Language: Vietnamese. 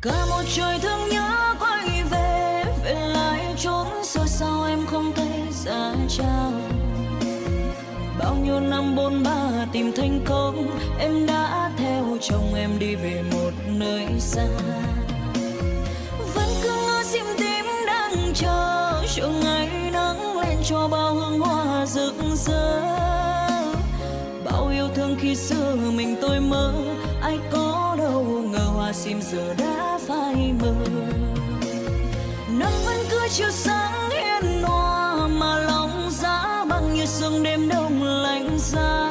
Cả một trời thương nhớ quay về, về lại chốn xưa sao em không thấy ra chào. Bao nhiêu năm bôn ba tìm thành công, em đã theo chồng em đi về một nơi xa. Vẫn cứ ngỡ sim tím đang chờ, chờ ngày nắng lên cho bao hương hoa rực rỡ. Bao yêu thương khi xưa mình tôi mơ, ai có đâu ngờ hoa sim giờ đã phai mờ. Nắng vẫn cứ chiếu sáng hiên hoa, mà lòng giá băng như sương đêm đông lạnh giá.